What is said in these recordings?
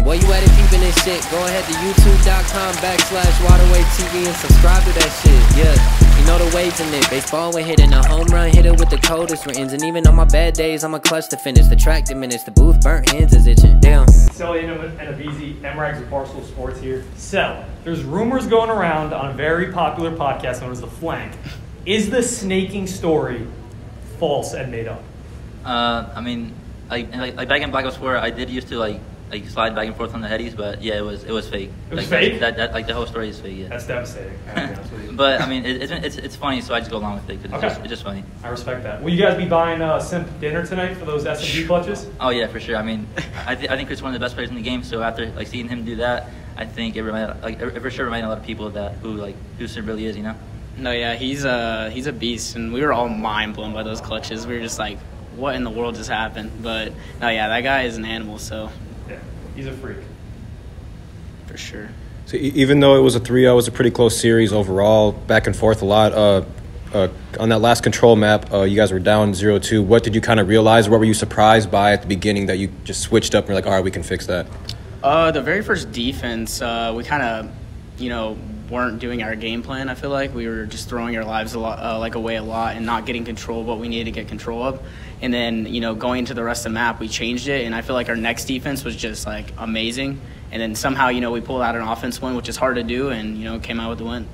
While you at it peeping this shit, go ahead to youtube.com/WaterwayTV and subscribe to that shit. Yeah, you know the waves in it. Baseball, we're hitting a home run, hit it with the coldest rains. And even on my bad days, I'm a clutch to finish. The track diminish, the booth burnt, hands is itching. Damn. Sally and Abizi, MRAGs with Barstool Sports here. So, there's rumors going around on a very popular podcast known as The Flank. Is the snaking story false and made up? I mean, like back in Black Ops 4, I did used to like slide back and forth on the headies, but yeah, it was fake. It was fake? That like the whole story is fake. Yeah. That's devastating. I'll be honest with you. But I mean, it's funny, so I just go along with it because it's just funny. I respect that. Will you guys be buying Simp dinner tonight for those S&P clutches? Oh yeah, for sure. I mean, I think Chris is one of the best players in the game. So after like seeing him do that, I think it for sure reminded a lot of people that who Simp really is. You know. No, yeah, he's a beast, and we were all mind blown by those clutches. We were just like, what in the world just happened? But no, yeah, that guy is an animal. So yeah, he's a freak for sure. So even though it was a 3-0, it was a pretty close series overall, back and forth a lot. On that last control map, you guys were down 0-2. What did you kind of realize? What were you surprised by at the beginning that you just switched up and were like, all right, we can fix that? The very first defense, we kind of, weren't doing our game plan. I feel like we were just throwing our lives away a lot and not getting control of what we needed to get control of. And then going into the rest of the map, we changed it, and I feel like our next defense was just like amazing. And then somehow we pulled out an offense win, which is hard to do, and came out with the win.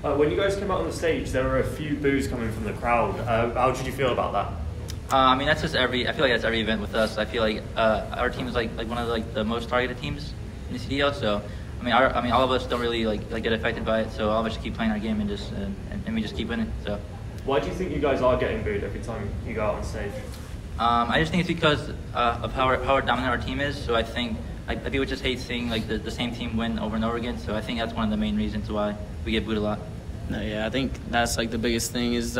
When you guys came out on the stage, there were a few boos coming from the crowd. How did you feel about that? I mean, that's just I feel like that's every event with us. I feel like our team is like one of the most targeted teams in the CDL. So I mean, all of us don't really get affected by it. So all of us just keep playing our game and just and we just keep winning. So. Why do you think you guys are getting booed every time you go out on stage? I just think it's because of how dominant our team is. So I think people just hate seeing the same team win over and over again. So I think that's one of the main reasons why we get booed a lot. No, yeah, I think that's the biggest thing is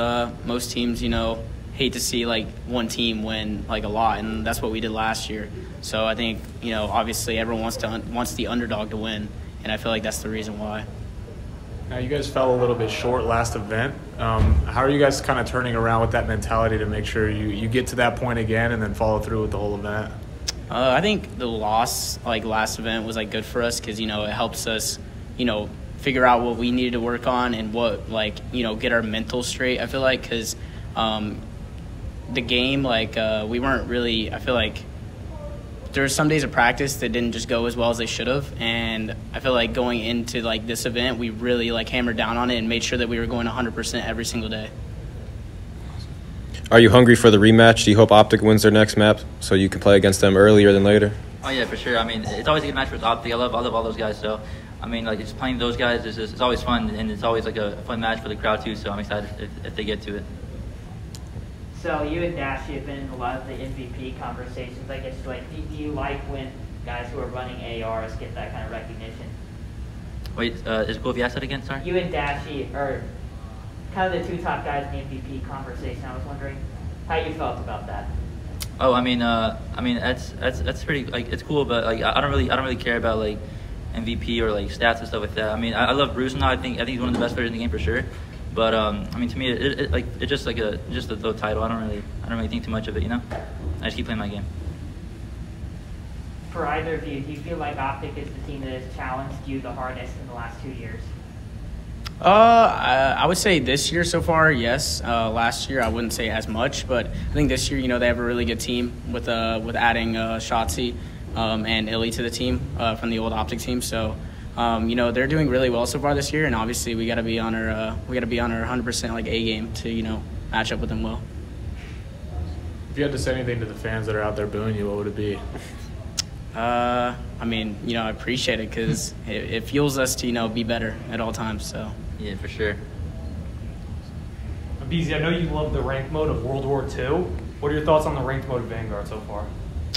most teams hate to see one team win a lot, and that's what we did last year. So I think obviously everyone wants the underdog to win, and I feel like that's the reason why. Now you guys fell a little bit short last event. How are you guys kind of turning around with that mentality to make sure you get to that point again and then follow through with the whole event? I think the loss last event was good for us because it helps us figure out what we needed to work on and what get our mental straight. I feel like because the game we weren't really. I feel like there were some days of practice that didn't just go as well as they should have, and I feel like going into this event we really hammered down on it and made sure that we were going 100% every single day. Are you hungry for the rematch? Do you hope OpTic wins their next map so you can play against them earlier than later? Oh yeah, for sure. I mean, it's always a good match with OpTic. I love all those guys. So I mean, just playing those guys it's always fun, and it's always a fun match for the crowd too. So I'm excited if they get to it. So you and Dashy have been in a lot of the MVP conversations. I guess do you like when guys who are running ARs get that kind of recognition? Wait, is it cool if you ask that again? Sorry. You and Dashy are kind of the two top guys in the MVP conversation. I was wondering how you felt about that. Oh, I mean, that's pretty it's cool, but I don't really care about MVP or stats and stuff like that. I mean, I love Bruce now. I think he's one of the best players in the game for sure. But I mean, to me, it's just just a title. I don't really think too much of it. I just keep playing my game. For either of you, do you feel like OpTic is the team that has challenged you the hardest in the last 2 years? I would say this year so far, yes. Last year I wouldn't say as much, but I think this year, they have a really good team with adding Shotzi and Illy to the team from the old OpTic team. So. They're doing really well so far this year, and obviously we got to be on our 100% A game to match up with them well. If you had to say anything to the fans that are out there booing you, what would it be? I mean, I appreciate it because it fuels us to be better at all times. So yeah, for sure. Abizi, I know you love the ranked mode of World War II. What are your thoughts on the ranked mode of Vanguard so far?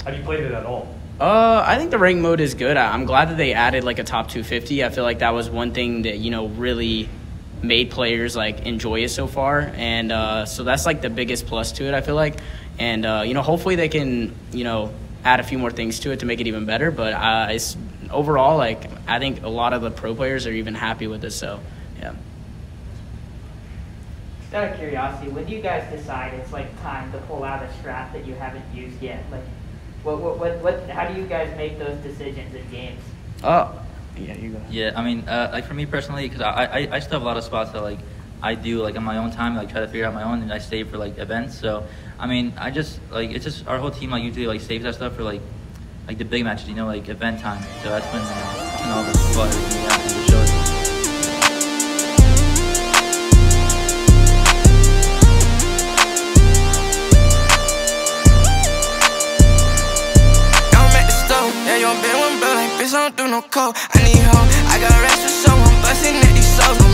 Have you played it at all? I think the rank mode is good. I'm glad that they added a top 250. I feel like that was one thing that really made players enjoy it so far, and so that's the biggest plus to it. I feel like, and hopefully they can add a few more things to it to make it even better. But it's overall I think a lot of the pro players are even happy with it. So yeah. Just out of curiosity, when do you guys decide it's time to pull out a strat that you haven't used yet? How do you guys make those decisions in games? Yeah, you go. Yeah, I mean, like for me personally, because I still have a lot of spots that like I do like on my own time, like try to figure out my own, and I save for like events. So I mean, I just like it's just our whole team like usually like saves that stuff for like the big matches, you know, like event time. So that's when all of us put everything out to the show. Yeah, you been one bill like bitch, I don't do no coke. I need hope. I got rest for someone busting at these souls.